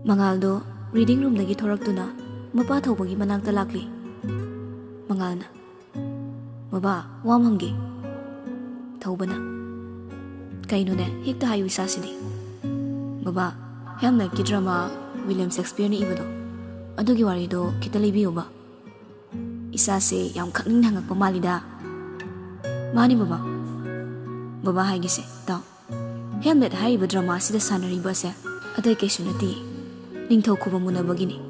Mangaldo reading room dagi thoraktuna mapa thawbagi manakta lakli. Mangalna Baba wam hangi thawbana kainune hekta hayu isasidi. Baba Hamlet ki drama William Shakespeare ni ibado adugi warido kita libiyo ba isase yam khakning hangakpa malida. Mani Baba haigise taw Hamlet haiba drama sida sanari base adai kesunati ningthau khuba munabagini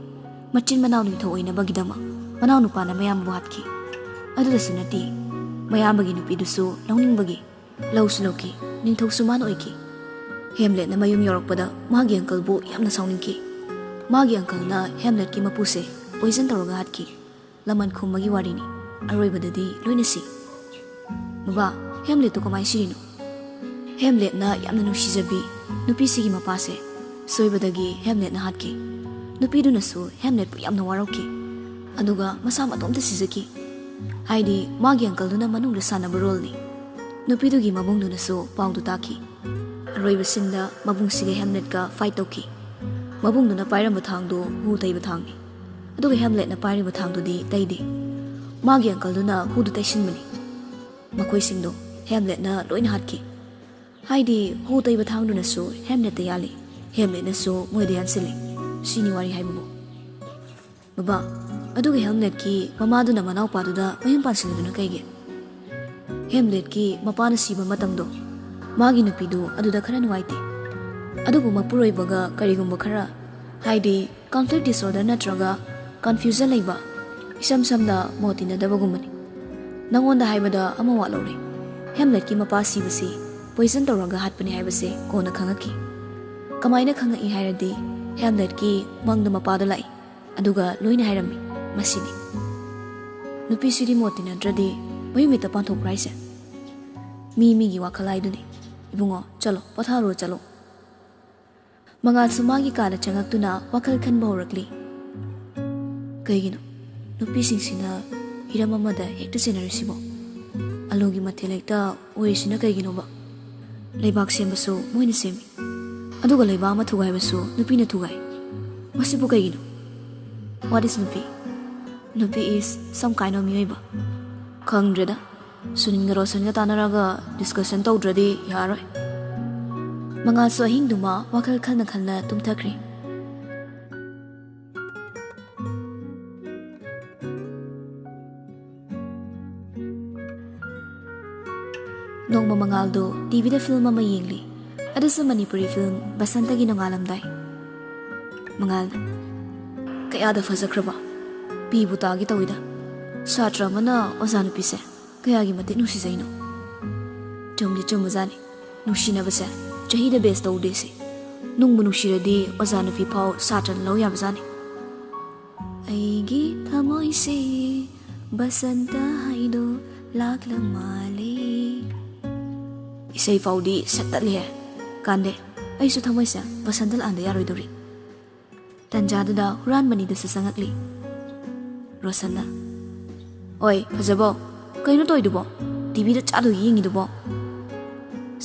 machin manaw ningthau oina bagidama manaw nupana mayam buhatki aduda sunati mayam bagi nupi dusu longning bagi lausu loki ningthau suman oiki. Hamlet na mayum yorokpada magi uncle bu yamna sawningki magi uncle na Hamlet ki mapuse poison toroga hatki laman khumagi warini aroibadadi loinasi. Baba Hamlet to kamai sirino Hamlet na yamna nusijabi nupi sigi mapase soibadagi Hamlet na hatki nupi du nasu Hamlet pu yamna waroki aduga masa matomta sijaki haidi magi uncle duna manungda sanaba role ni nupi dugi mabung du nasu pawdu taki aroiba sinda mabung siga Hamlet ka fight toki mabung duna pairamba thangdo hu taiba thangni aduga Hamlet na pairiba thangdo di taidi magi uncle duna hu du taisinmani makoi singdo Hamlet na loina hatki haidi hu taiba thangdo nasu Hamlet ta yali Hamlet nasu moide yansili sini wari haibu. Baba aduga Hamlet ki mama duna manau paduda mayum pansiluduna kaige Hamlet ki mapana siba matamdo magi nupidu aduda khara nuwaite adubu mapuroibaga karigumba khara haidi conflict disorder natraga confusion laiba isam samda motina dabagumani nangonda haibada ama walore Hamlet ki mapa sibasi poison toroga hatpani haibase kona khangaki kamaina khangai hairadi Hamlet ki mangda mapada lai aduga loina hairami masini nupi sidi motina dradi mayumita panthok raise mi gi wakhalai duni ibungo chalo patharo chalo mangal sumagi kana changaktuna wakhal khanba horakli kaigino nupi singsina hiramamada hekta senarisibo alogi mathelekta oisina kaigino ba leibak sembasu moina semi aduga leiba ama thugai basu nupi na thugai masibu kaigino. What is nupi? Nupi is some kind of mioiba khangdreda suninga rosanga tanaraga discussion tawdradi yaroi mangal so hingduma wakhal khalna khalna tumthakri. Nongma mangaldo TV da film ama yengli adasa Manipuri film Basanta gi nongalamdai mangal kaya da fazakraba pi buta gi tawida satra mana ozanu pise kaya gi mate nusi zaino chomli chomazani nushina basa chahi da best tawde se nungmu nushiradi ozanu pi phau satra lo ya bazani aigi thamoi se basanta haido lakla male isai faudi satatli hai kande aisu thamoi sa basandal anda yaroi dori tanjada da huran mani da sasangakli Rosanna oi fajabo kaino toy dubo TV da chadu yingi dubo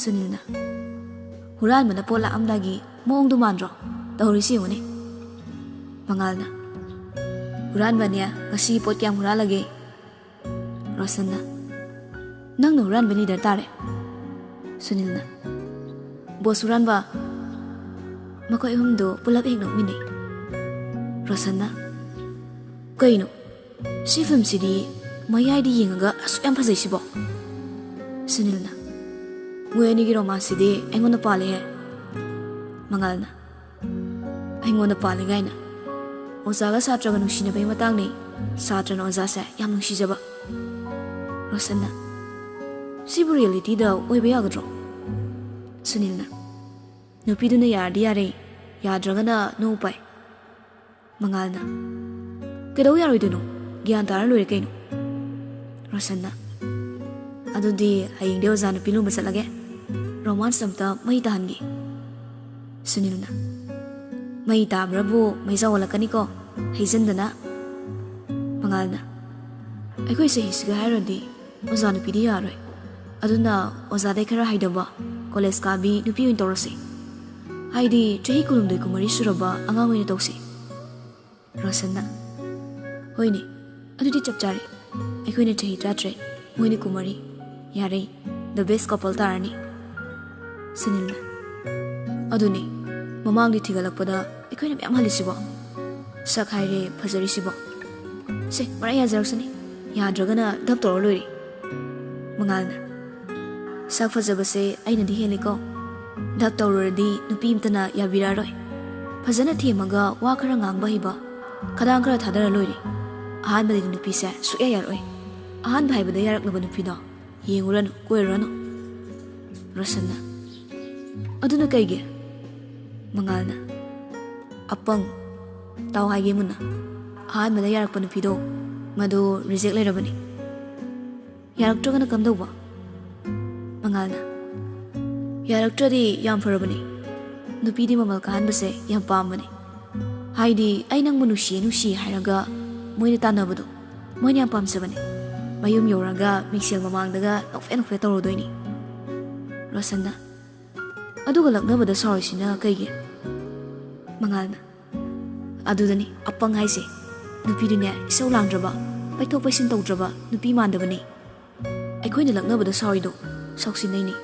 Sunilna huran mana pola amdagi mong du mandro dawri si uni Mangalna huran bania ngasi pot kyam huran lagi Rosanna nang huran bani dar tare Sunilna bos huran ba makoi humdo pulap hek no mini Rosanna kaino si film sidi mayai di yengaga asu yam phajai sibo Sunilna moyani gi romance sidi engona pale he Mangalna engona pale gaina ozaga satraga nushina bai matang ni satra na oza sa yam nusijaba Rosanna sibu reality da oiba yagadro Sunilna nupiduna yardi yare yadragana no pai Mangalna kedau yaroi duno gyan tara lore kaino Rosanna adudi haying deo zanu pilu masalage romance samta mai tahangi Sunilna mai tabrabu mai zawalakani ko heizandana Mangalna aikoi se hisga hairodi ozanu pidi yaroi aduna ozade khara haidaba college ka bi nupi win torase Haidi chahi kulumdoi kumari suraba angang oina tausi. Rosanna. Hoini, adudi chap chari. Aikoina chahi tratre, moini kumari. Yare, the best couple tarani. Sunilna. Aduni, mamangdi thigalakpada aikoina myam halisibo. Sak haire phazarisibo. Se, marai yazaraksani. Yadragana dab toro lori. Mangalna. Sak phazabase aina di heliko. Dab tawradi nupi imtana yabiraroi. Fazana thimaga wa khara ngang hiba. Kadang khara thadara loiri. Ahan badi nupi sa suya yaroi. Ahan bhai bada yarak laba nupi da. Yenguranu koiranu. Rosanna. Aduna kaige. Mangalna. Apang. Tau haige muna. Ahan bada yarak pa nupi do. Mado reject lai rabani. Yarak tragana kamdawa. Mangalna. Yaraktradi yam farabani. Nupi di mamal kahan base yam pambani. Haidi ay nang manushi hairaga moini tanabado. Moini yam pamsabani. Mayum yoraga mixel mamangdaga nokfe torodoini. Rosanna. Aduga laknabada sarisina kaige. Mangalna. Adudani apang haise. Nupi dunya isaw langdraba. Paithok paisin tawdraba nupi mandabani. Aikoina laknabada sarido. Sauksinayni.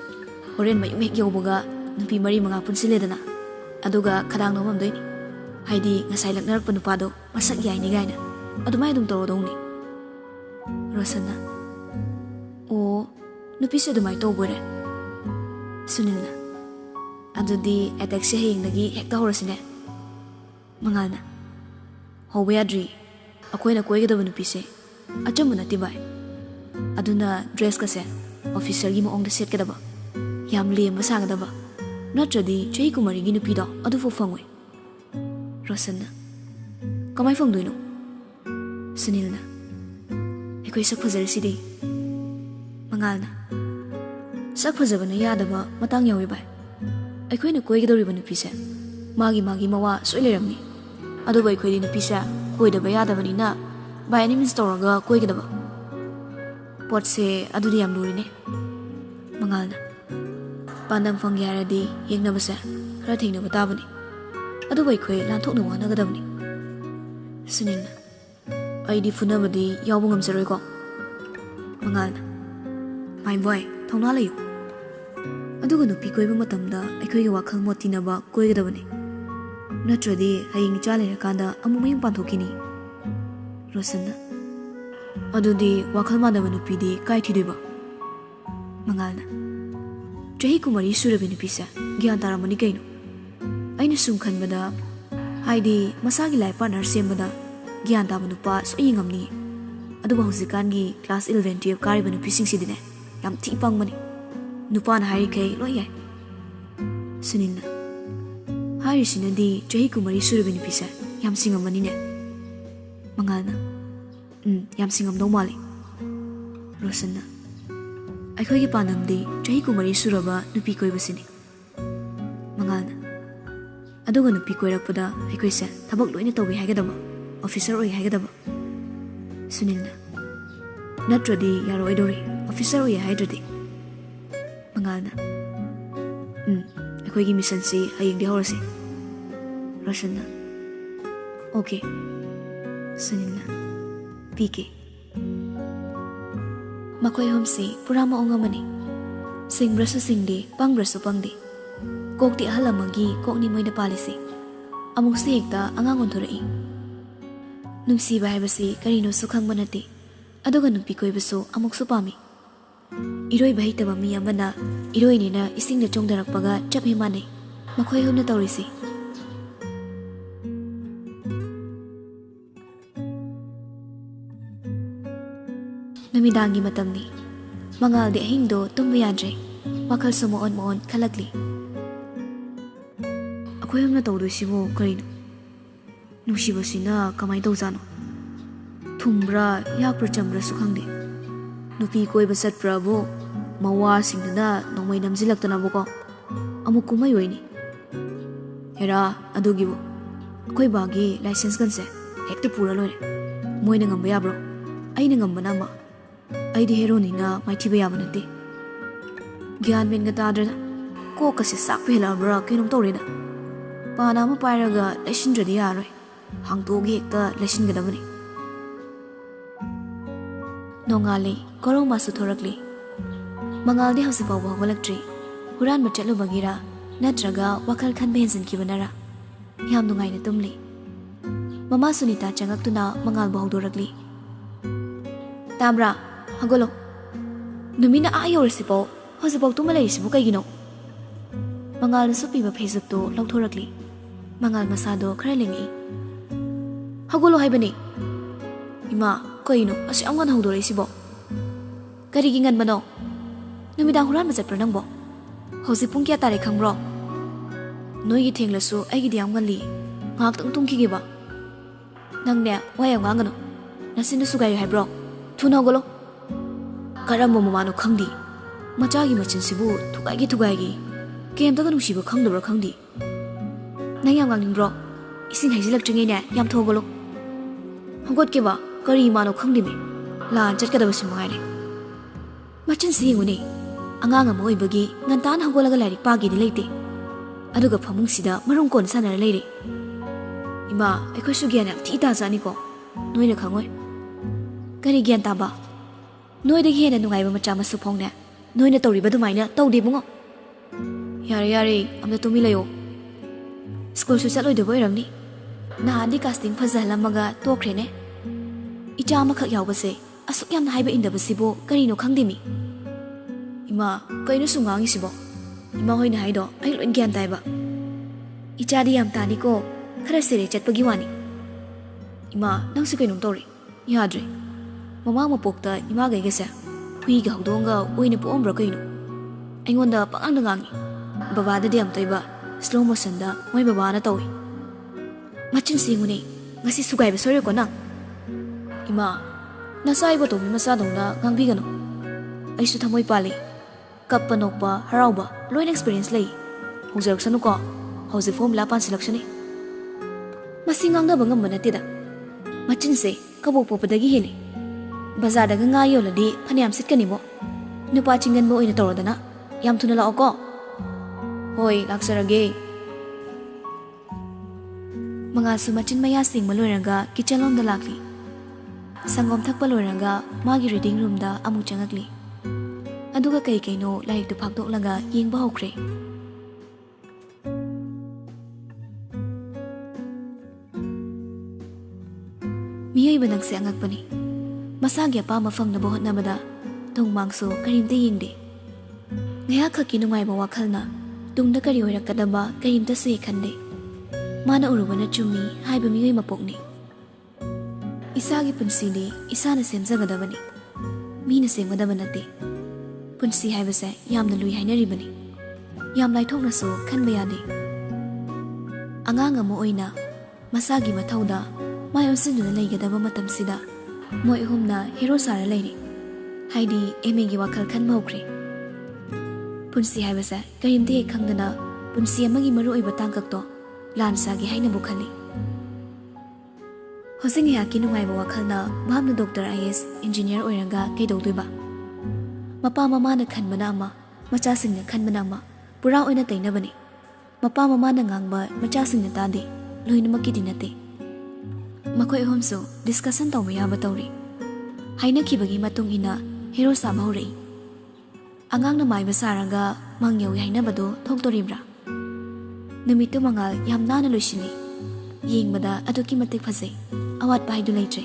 Horen mayum hek yawbaga nupi mari mga punsiledana. Aduga kadang nomamdoini. Haidi ngasay laknarakpa nupado masak yay ni gayna. Adumay dum torodongni. Rosanna. O, nupi sa adumay tawbore. Sunilna. Adudi etek siya haying nagi hekta horasine. Mangalna. Hawa yadri. Ako'y nakuwagadaba nupi siya. Atya mo na tibay. Aduna dress kasi. Officer gi moong da set kadaba. Yam liem masagadaba. Natradi chahi kumari gi nupi da adu fo fangwe. Rosanna. Kamay fangdoino? Sunilna. Ako'y sak fazarasidi. Mangalna. Sak fazaba na yadaba matang yawi bay. Ako'y nakuwagadoriba nupi siya. Magi mawa soileramni. Adu ba ako'y di nupi siya kuwaidaba yadaba ni na by any means tawraga kuwaigadaba. Potse adu di yam lurine. Mangalna. Pandang fang yaradi yeng na basa kara thing na batabani. Adu ba ako'y lanthok na wanagadabani. Sunilna. Ay di funabadi yawbo ngamsaroy ko. Mangalna. My boy, thongna layo. Aduga nupi ko'y matamda ako'y wakal mo tinaba kuwaigadabani. Natradi haying chalera kanda amu mayung panthokini. Rosanna. Adudi wakal madaba nupi di kai thidoiba. Mangalna. Chahi kumari surabi nupi sa gyan taramani kaino. Aina sum khanbada haidi masagi life partner sembada gyan taba nupa soyi ngamni. Aduba huzikan gi class 11 12 kariba nupi singsidine yam thi pangmani. Nupa na hari kai loy yai. Sunilna. Hari sinadi chahi kumari surabi nupi sa yam singamani ne. Mangalna. Yam singam dong mali. Rosanna. Aiko'y panamdi chahi kumari suraba nupi ko'y basini. Mangalna. Aduga nupi ko'y rakpada aiko'y sa tabak loy na tawi haigadaba. Officer oy haigadaba. Sunilna. Natradi yaro idori. Officer oy haidradi. Mangalna. Aiko'y gimisan si haying di horasi. Rosanna. Okay. Sunilna. PK. Makoy homsi pura maongamani. Singbra su singdi, pangbra su pangdi. Kok di halamagi kok ni moy na palisi. Among si hekta angang onthurai. Nungsi ba haibasi karino su khangba nati. Aduga nupi koy baso amok su pami. Iroi ba hitaba mi amana iroi ni na ising na chongdarakpaga chap himane. Makoy hom na tawrisi. Namidangi matamni. Mangal di ahingdo tumba yadre. Wakal sumoon kalagli. Ako'y hum na tawdo sibo karino. Nungsiba sina kamay daw zano. Tumbra yakpra chambra sukhangdi. Nupi ko'y basat prabo. Mawa singdana nang may namzilak tanabo ko. Amuk kumayoy ni. Hera adugibo. Ako'y bagi license ganse. Hekta pura loy. Moy na ngamba bro. Ay na ngamba nama. Ay di hero ni na may tiba yaman nati. Gyan min nga tadra na. Ko kasi sakpi hela bra kinong tawri na. ꯄꯥꯅ ꯑꯃ ꯄꯥꯏꯔꯒ ꯂꯩꯁꯤꯟꯗ꯭ꯔꯗꯤ ꯌꯥꯔꯣꯏ ꯍꯥꯡꯇꯣꯛꯑꯒ ꯍꯦꯛꯇ ꯂꯩꯁꯤꯟꯒꯗꯕꯅꯤ ꯅꯣꯡꯉꯥꯜꯂꯤ ꯀꯣꯔꯧꯃꯁꯨ ꯊꯣꯔꯛꯂꯤ ꯃꯉꯥꯜꯗꯤ ꯍꯧꯖꯤꯛ ꯐꯥꯎꯕ ꯍꯧꯒꯠꯂꯛꯇ꯭ꯔꯤ ꯍꯨꯔꯥꯟꯕ ꯆꯠꯂꯨꯕꯒꯤꯔ ꯅꯠꯇ꯭ꯔꯒ ꯋꯥꯈꯜ ꯈꯟꯕ ꯍꯦꯟꯖꯤꯟꯈꯤꯕꯅꯔ ꯌꯥꯝ ꯅꯨꯡꯉꯥꯏꯅ ꯇꯨꯝꯂꯤ ꯃꯃꯥ ꯁꯨꯅꯤꯇꯥ ꯆꯪꯉꯛꯇꯨꯅ ꯃꯉꯥꯜꯕꯨ ꯍꯧꯗꯣꯔꯛꯂꯤ ꯇꯥꯕ꯭ꯔꯥ ꯍꯧꯒꯠꯂꯣ ꯅꯨꯃꯤꯠꯅ ꯌꯧꯔꯁꯤꯐꯥꯎ ꯍꯧꯖꯤꯛꯐꯥꯎ ꯇꯨꯝꯃ ꯂꯩꯔꯤꯁꯤꯕꯨ ꯀꯩꯒꯤꯅꯣ ꯃꯉꯥꯜꯅ ꯁꯨꯞꯄꯤꯕ ꯐꯩꯖꯨꯞꯇꯨ ꯂꯧꯊꯣꯔꯛꯂꯤ ꯃꯉꯥꯜ ꯃꯁꯥꯗꯣ ꯈꯔ ꯂꯦꯡꯉꯛꯏ ꯍꯧꯒꯠꯂꯣ ꯍꯥꯏꯕꯅꯤ ꯏꯃꯥ ꯀꯩꯅꯣ ꯑꯁ ꯌꯥꯝ ꯉꯟꯅ ꯍꯧꯗꯣꯔꯛꯏꯁꯤꯕꯣ ꯀꯔꯤꯒꯤ ꯉꯟꯕꯅꯣ ꯅꯨꯃꯤꯗꯥꯡ ꯍꯨꯔꯥꯟꯕ ꯆꯠꯄ꯭ꯔꯣ ꯅꯪꯕꯣ ꯍꯧꯖꯤꯛ ꯄꯨꯡ ꯀꯌꯥ ꯇꯥꯔꯦ ꯈꯪꯕ꯭ꯔꯣ ꯅꯣꯏꯒꯤ ꯊꯦꯡꯂꯁꯨ ꯑꯩꯒꯤꯗꯤ ꯌꯥꯝ ꯉꯜꯂꯤ ꯉꯥꯏꯍꯥꯛꯇꯪ ꯇꯨꯝꯈꯤꯒꯦꯕ ꯅꯪꯅꯦ ꯋꯥ ꯌꯥꯝ ꯉꯥꯡꯒꯅꯨ ꯅꯆꯤꯟꯗꯨ ꯁꯨꯒꯥꯏꯌꯨ ꯍꯥꯏꯕ꯭ꯔꯣ ꯊꯨꯅ ꯍꯧꯒꯠꯂꯣ ꯀꯔꯝꯕ ꯃꯃꯥꯅꯣ ꯈꯪꯗꯦ ꯃꯆꯥꯒꯤ ꯃꯆꯤꯟꯁꯤꯕꯨ ꯊꯨꯒꯥꯏꯒꯤ ꯀꯩꯝꯇꯒ ꯅꯨꯡꯁꯤꯕ ꯈꯪꯗꯕ꯭ꯔꯥ ꯈꯪꯗꯦ ꯅꯪ ꯌꯥꯝ ꯉꯥꯡꯅꯤꯡꯕ꯭ꯔో ꯏꯁꯤꯡ ꯍꯩꯖꯤꯜꯂꯛꯇ꯭ꯔꯤꯉꯩꯅꯦ ꯌꯥꯝ ꯊꯧꯒꯠꯂꯣ ꯍꯧꯒꯠꯀꯦꯕ ꯀꯔꯤ ꯏꯃꯥꯅꯣ ꯈꯪꯗꯦꯃꯤ ꯂꯥꯟ ꯆꯠꯀꯗꯕꯁꯨ ꯃꯉꯥꯏꯔꯦ ꯃꯆꯤꯟꯁꯤ ꯌꯦꯡꯉꯨꯅꯦ ꯑꯉꯥꯡ ꯑꯃ ꯑꯣꯏꯕꯒꯤ ꯉꯟꯇꯥꯅ ꯍꯧꯒꯠꯂꯒ ꯂꯥꯏꯔꯤꯛ ꯄꯥꯒꯦꯗꯤ ꯂꯩꯇꯦ ꯑꯗꯨꯒ ꯐꯃꯨꯡꯁꯤꯗ ꯃꯔꯨꯝ ꯀꯣꯟ ꯁꯥꯟꯅꯔ ꯂꯩꯔꯦ ꯏꯃꯥ ꯑꯩꯈꯣꯏꯁꯨ ꯒ꯭ꯌꯥꯟ ꯌꯥꯝ ꯊꯤ ꯇꯥꯖꯥꯅꯤꯀꯣ ꯅꯣꯏꯅ ꯈꯪꯉꯣꯏ ꯀꯔꯤ ꯒ꯭ꯌꯥꯟ ꯇꯥꯕ ꯅꯣꯏꯗꯒꯤ ꯍꯦꯟꯅ ꯅꯨꯡꯉꯥꯏꯕ ꯃꯆꯥ ꯃꯁꯨ ꯐꯥꯎꯅꯦ ꯅꯣꯏꯅ ꯇꯧꯔꯤꯕ ꯑꯗꯨꯃꯥꯏꯅ ꯇꯧꯗꯦꯕꯨꯡꯉꯣ ꯌꯥꯔꯦ ꯑꯝꯇ ꯇꯨꯃꯤ ꯂꯩꯌꯣ ꯁ꯭ꯀꯨꯜꯁꯨ ꯆꯠꯂꯣꯏꯗꯕ ꯑꯣꯏꯔꯝꯅꯤ ꯅꯍꯥꯟꯗꯤ ꯀꯥꯁꯇꯤꯡ ꯐꯖꯍꯜꯂꯝꯃꯒ ꯇꯣꯛꯈ꯭ꯔꯦꯅꯦ ꯏꯆꯥ ꯑꯃꯈꯛ ꯌꯥꯎꯕꯁꯦ ꯑꯁꯨꯛ ꯌꯥꯝꯅ ꯍꯥꯏꯕ ꯏꯟꯗꯕꯁꯤꯕꯨ ꯀꯔꯤꯅꯣ ꯈꯪꯗꯦꯃꯤ ꯏꯃꯥ ꯀꯩꯅꯣ ꯁꯨꯝ ꯉꯥꯡꯉꯤꯁꯤꯕꯣ ꯏꯃꯥ ꯍꯣꯏꯅ ꯍꯥꯏꯗꯣ ꯑꯩ ꯂꯣꯏ ꯒ꯭ꯌꯥꯟ ꯇꯥꯏꯕ ꯏꯆꯥꯗꯤ ꯌꯥꯝ ꯇꯥꯅꯤꯀꯣ ꯈꯔ ꯁꯦꯔꯦ ꯆꯠꯄꯒꯤ ꯋꯥꯅꯤ ꯏꯃꯥ ꯅꯪꯁꯨ ꯀꯩꯅꯣꯝ ꯇꯧꯔꯤ ꯌꯥꯗ꯭ꯔꯦ ꯃꯃꯥ ꯃꯄꯣꯛꯇ ꯏꯃꯥꯒꯩꯒꯁꯦ ꯍꯨꯏꯒ ꯍꯧꯗꯣꯡꯒ ꯑꯣꯏꯅ ꯄꯣꯛꯑꯝꯕ꯭ꯔꯥ ꯀꯩꯅꯣ ꯑꯩꯉꯣꯟꯗ ꯄꯪꯉꯥꯡꯗ ꯉꯥꯡꯉꯤ ꯕꯕꯥꯗꯗꯤ ꯑꯝꯇꯣꯏꯕ ꯁ꯭ꯂꯣ ꯃꯣꯁꯟꯗ ꯃꯣꯏ ꯕꯕꯥꯅ ꯇꯧꯏ ꯃꯆꯤꯟꯁꯤ ꯌꯦꯡꯉꯨꯅꯦ ꯉꯁꯤ ꯁꯨꯒꯥꯏꯕ ꯁꯣꯏꯔꯣꯏꯀꯣ ꯅꯪ ꯏꯃꯥ ꯅꯆꯥ ꯏꯕꯣꯇꯣꯝꯕꯤ ꯃꯆꯥꯗꯧꯅ ꯉꯥꯡꯕꯤꯒꯅꯨ ꯑꯩꯁꯨ ꯊꯃꯣꯏ ꯄꯥꯜꯂꯤ ꯀꯞꯄ ꯅꯣꯛꯄ ꯍꯔꯥꯎꯕ ꯂꯣꯏꯅ ꯑꯦꯛꯁꯄꯤꯔꯤꯌꯦꯟꯁ ꯂꯩ ꯍꯧꯖꯔꯛꯁꯅꯨꯀꯣ ꯍꯧꯖꯤꯛ ꯐꯣꯔꯃꯨꯂꯥ ꯄꯥꯟꯁꯤꯜꯂꯛꯁꯅꯤ ꯃꯁꯤ ꯉꯥꯡꯅꯕ ꯉꯝꯕ ꯅꯠꯇꯦꯗ ꯃꯆꯤꯟꯁꯦ ꯀꯕꯣꯛ ꯄꯣꯛꯄꯗꯒꯤ ꯍꯦꯜꯂꯤ ꯕꯖꯥꯔꯗꯒ ꯉꯥ ꯌꯣꯜꯂꯗꯤ ꯐꯅꯌꯥꯝ ꯁꯤꯠꯀꯅꯤꯕꯣ ꯅꯨꯄꯥ ꯆꯤꯡꯒꯟꯕ ꯑꯣꯏꯅ ꯇꯧꯔꯗꯅ ꯌꯥꯝ ꯊꯨꯅ ꯂꯥꯛꯑꯣꯀꯣ ꯍꯣꯏ ꯂꯥꯛꯆꯔꯒꯦ ꯃꯉꯥꯜꯁꯨ ꯃꯆꯤꯟ ꯃꯌꯥ ꯁꯦꯡꯕ ꯂꯣꯏꯔꯒ ꯀꯤꯆꯟꯂꯣꯝꯗ ꯂꯥꯛꯂꯤ ꯁꯪꯒꯣꯝ ꯊꯛꯄ ꯂꯣꯏꯔꯒ ꯃꯥꯒꯤ ꯔꯤꯗꯤꯡ ꯔꯨꯝꯗ ꯑꯃꯨꯛ ꯆꯪꯉꯛꯂꯤ ꯑꯗꯨꯒ ꯀꯩꯅꯣ ꯂꯥꯏꯔꯤꯛꯇꯨ ꯐꯥꯛꯇꯣꯛꯂꯒ ꯌꯦꯡꯕ ꯍꯧꯈ꯭ꯔꯦ ꯃꯤꯑꯣꯏꯕ ꯅꯪꯁꯦ ꯑꯉꯛꯄꯅꯤ ꯃꯁꯥꯒꯤ ꯑꯄꯥꯝꯕ ꯐꯪꯅꯕ ꯍꯣꯠꯅꯕꯗ ꯇꯨꯡꯃꯥꯡꯁꯨ ꯀꯔꯤꯝꯇ ꯌꯦꯡꯗꯦ ꯉꯥꯏꯍꯥꯛ ꯈꯛꯀꯤ ꯅꯨꯡꯉꯥꯏꯕ ꯋꯥꯈꯜꯅ ꯇꯨꯡꯗ ꯀꯔꯤ ꯑꯣꯏꯔꯛꯀꯗꯕ ꯀꯔꯤꯝꯇꯁꯨ ꯍꯦꯛ ꯈꯟꯗꯦ ꯃꯥꯅ ꯎꯔꯨꯕꯅ ꯆꯨꯝꯃꯤ ꯍꯥꯏꯕ ꯃꯤꯑꯣꯏ ꯃꯄꯣꯛꯅꯤ ꯏꯁꯥꯒꯤ ꯄꯨꯟꯁꯤꯗꯤ ꯏꯁꯥꯅ ꯁꯦꯝꯖꯒꯗꯕꯅꯤ ꯃꯤꯅ ꯁꯦꯝꯒꯗꯕ ꯅꯠꯇꯦ ꯄꯨꯟꯁꯤ ꯍꯥꯏꯕꯁꯦ ꯌꯥꯝꯅ ꯂꯨꯏ ꯍꯥꯏꯅꯔꯤꯕꯅꯤ ꯌꯥꯝ ꯂꯥꯏꯊꯣꯛꯅꯁꯨ ꯈꯟꯕ ꯌꯥꯗꯦ ꯑꯉꯥꯡ ꯑꯃ ꯑꯣꯏꯅ ꯃꯁꯥꯒꯤ ꯃꯊꯧꯗ ꯃꯥꯏ ꯑꯣꯟꯁꯤꯟꯗꯨꯅ ꯂꯩꯒꯗꯕ ꯃꯇꯝꯁꯤꯗ ꯃꯣꯏ ꯑꯍꯨꯝꯅ ꯍꯦꯔꯣ ꯁꯥꯔ ꯂꯩꯔꯤ ꯍꯥꯏꯗꯤ ꯑꯦꯝꯑꯦꯒꯤ ꯋꯥꯈꯜ ꯈꯟꯕ ꯍꯧꯈ꯭ꯔꯦ ꯄꯨꯟꯁꯤ ꯍꯥꯏꯕꯁꯦ ꯀꯔꯤꯝꯇ ꯍꯦꯛ ꯈꯪꯗꯅ ꯄꯨꯟꯁꯤ ꯑꯃꯒꯤ ꯃꯔꯨꯑꯣꯏꯕ ꯇꯥꯡꯀꯛꯇꯣ ꯂꯥꯟ ꯁꯥꯒꯦ ꯍꯥꯏꯅꯕꯨ ꯈꯜꯂꯤ ꯍꯧꯖꯤꯛ ꯉꯥꯏꯍꯥꯛꯀꯤ ꯅꯨꯡꯉꯥꯏꯕ ꯋꯥꯈꯜꯅ ꯃꯍꯥꯛꯅ ꯗꯣꯛꯇꯔ IAS ꯏꯟꯖꯤꯅꯤꯌꯔ ꯑꯣꯏꯔꯒ ꯀꯩꯗꯧꯗꯣꯏꯕ ꯃꯄꯥ ꯃꯃꯥꯅ ꯈꯟꯕꯅ ꯑꯃ ꯃꯆꯥꯁꯤꯡꯅ ꯈꯟꯕꯅ ꯑꯃ ꯄꯨꯔꯥ ꯑꯣꯏꯅ ꯇꯩꯅꯕꯅꯤ ꯃꯄꯥ ꯃꯃꯥꯅ ꯉꯥꯡꯕ ꯃꯆꯥꯁꯤꯡꯅ ꯇꯥꯗꯦ ꯂꯣꯏꯅꯃꯛꯀꯤꯗꯤ ꯅꯠꯇꯦ ꯃꯈꯣꯏ ꯑꯍꯨꯝꯁꯨ ꯗꯤꯁꯀꯁꯟ ꯇꯧꯕ ꯌꯥꯕ ꯇꯧꯔꯤ ꯍꯥꯏꯅꯈꯤꯕꯒꯤ ꯃꯇꯨꯡ ꯏꯟꯅ ꯍꯦꯔꯣ ꯁꯥꯕ ꯍꯧꯔꯛꯏ ꯑꯉꯥꯡꯅ ꯃꯥꯏꯕ ꯁꯥꯔꯒ ꯃꯪ ꯌꯧꯏ ꯍꯥꯏꯅꯕꯗꯣ ꯊꯣꯛꯇꯣꯔꯤꯕ꯭ꯔꯥ ꯅꯨꯃꯤꯠꯇꯨ ꯃꯉꯥꯜ ꯌꯥꯝ ꯅꯥꯟꯅ ꯂꯣꯏꯁꯤꯜꯂꯤ ꯌꯦꯡꯕꯗ ꯑꯗꯨꯛꯀꯤ ꯃꯇꯤꯛ ꯐꯖꯩ ꯑꯋꯥꯠꯄ ꯍꯥꯏꯗꯨ ꯂꯩꯇ꯭ꯔꯦ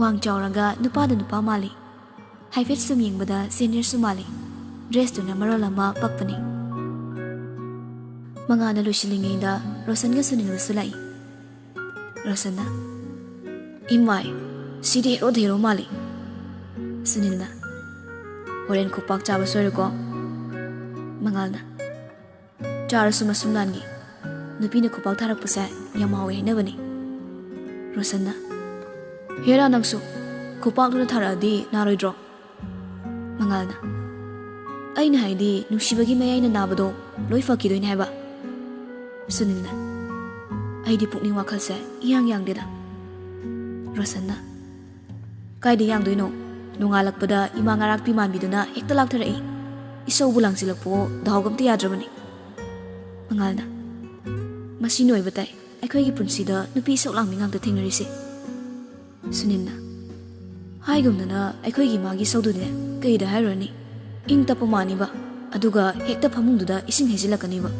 ꯋꯥꯡ ꯆꯥꯎꯔꯒ ꯅꯨꯄꯥꯗ ꯅꯨꯄꯥ ꯃꯥꯜꯂꯤ ꯍꯥꯏꯐꯦꯠ ꯁꯨꯝ ꯌꯦꯡꯕꯗ ꯁꯦꯅꯤꯌꯔꯁꯨ ꯃꯥꯜꯂꯤ ꯗ꯭ꯔꯦꯁꯇꯨꯅ ꯃꯔꯣꯜ ꯑꯃ ꯄꯛꯄꯅꯤ ꯃꯉꯥꯜꯅ ꯂꯣꯏꯁꯤꯜꯂꯤꯉꯩꯗ ꯔꯣꯁꯟꯒ ꯁꯨꯅꯤꯜꯁꯨ ꯂꯥꯛꯏ ꯔꯣꯁꯟꯅ ꯏꯃꯥꯏ ꯁꯤꯗꯤ ꯍꯦꯔꯣꯗ ꯍꯦꯔꯣ ꯃꯥꯜꯂꯤ ꯁꯨꯅꯤꯜꯅ ꯍꯣꯔꯦꯟ ꯈꯨꯄꯥꯛ ꯆꯥꯕ ꯁꯣꯏꯔꯣꯀꯣ ꯃꯉꯥꯜꯅ ꯆꯥꯔꯁꯨ ꯃꯁꯨꯝ ꯂꯥꯟꯒꯤ ꯅꯨꯄꯤꯅ ꯈꯨꯄꯥꯛ ꯊꯥꯔꯛꯄꯁꯦ ꯌꯥꯝ ꯍꯥꯎꯋꯦ ꯍꯥꯏꯅꯕꯅꯤ ꯔꯣꯁꯟꯅ ꯍꯦꯔꯥ ꯅꯪꯁꯨ ꯈꯨꯄꯥꯛꯇꯨꯅ ꯊꯥꯔꯛꯑꯗꯤ ꯅꯥꯔꯣꯏꯗ꯭ꯔꯣ ꯃꯉꯥꯜꯅ ꯑꯩꯅ ꯍꯥꯏꯗꯤ ꯅꯨꯡꯁꯤꯕꯒꯤ ꯃꯌꯥꯏꯅ ꯅꯥꯕꯗꯣ ꯂꯣꯏ ꯐꯈꯤꯗꯣꯏꯅꯦ ꯍꯥꯏꯕ ꯁꯨꯅꯤꯜꯅ ꯑꯩꯗꯤ ꯄꯨꯛꯅꯤꯡ ꯋꯥꯈꯜꯁꯦ ꯏꯌꯥꯡ ꯌꯥꯡꯗꯦꯗ ꯔꯣꯁꯟꯅ ꯀꯥꯏꯗ ꯌꯥꯡꯗꯣꯏꯅꯣ ꯅꯣꯡꯉꯥꯜꯂꯛꯄꯗ ꯏꯃꯥ ꯉꯥꯔꯥꯛꯄꯤ ꯃꯥꯟꯕꯤꯗꯨꯅ ꯍꯦꯛꯇ ꯂꯥꯛꯊꯔꯛꯏ ꯏꯁꯧꯕꯨ ꯂꯥꯡꯁꯤꯜꯂꯛꯄꯣ ꯗꯥꯎꯒ ꯑꯝꯇ ꯌꯥꯗ꯭ꯔꯕꯅꯤ ꯃꯉꯥꯜꯅ ꯃꯁꯤ ꯅꯣꯏꯕ ꯇꯥꯏ ꯑꯩꯈꯣꯏꯒꯤ ꯄꯨꯟꯁꯤꯗ ꯅꯨꯄꯤ ꯏꯁꯧ ꯂꯥꯡꯕꯤ ꯉꯥꯛꯇ ꯊꯦꯡꯅꯔꯤꯁꯦ꯫ ꯁꯨꯅꯤꯜꯅ ꯍꯥꯏꯒꯨꯝꯗꯅ ꯑꯩꯈꯣꯏꯒꯤ ꯏꯃꯥꯒꯤ ꯏꯁꯧꯗꯨꯅꯦ ꯀꯩꯗ ꯍꯥꯏꯔꯨꯔꯅꯤ, ꯏꯪ ꯇꯞꯄ ꯃꯥꯅꯤꯕ, ꯑꯗꯨꯒ ꯍꯦꯛꯇ ꯐꯃꯨꯡꯗꯨꯗ ꯏꯁꯤꯡ ꯍꯩꯖꯤꯜꯂꯛꯀꯅꯤꯕ꯫